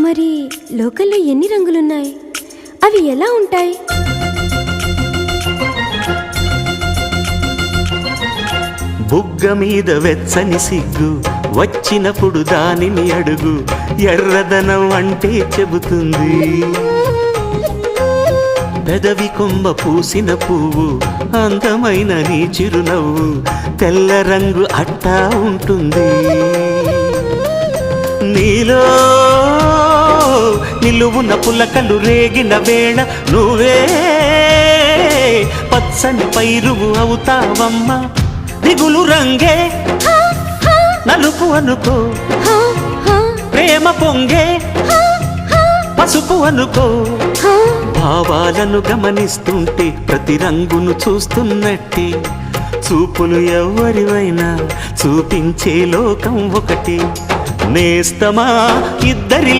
మరి లోకల్లో ఎన్ని రంగులున్నాయి? అవి ఎలా ఉంటాయి? బుగ్గ మీద వెచ్చని సిగ్గు వచ్చినప్పుడు దానిని అడుగు, ఎర్రదనం అంటే చెబుతుంది. పెదవి కొమ్మ పూసిన పువ్వు అందమైన నీ చిరునవ్వు, తెల్ల రంగు అట్టా ఉంటుంది. నీలో నిలువున పులకలు రేగిన వేళ నువ్వే పచ్చని పైరువు అవుతావమ్మా. దిగులు రంగే నలుపు అనుకో, ప్రేమ పొంగే పసుపు అనుకో. భావాలను గమనిస్తుంటే ప్రతి రంగును చూస్తున్నట్టే, చూపులు ఎవరివైనా చూపించే లోకం ఒకటి. నేస్తమా ఇద్దరి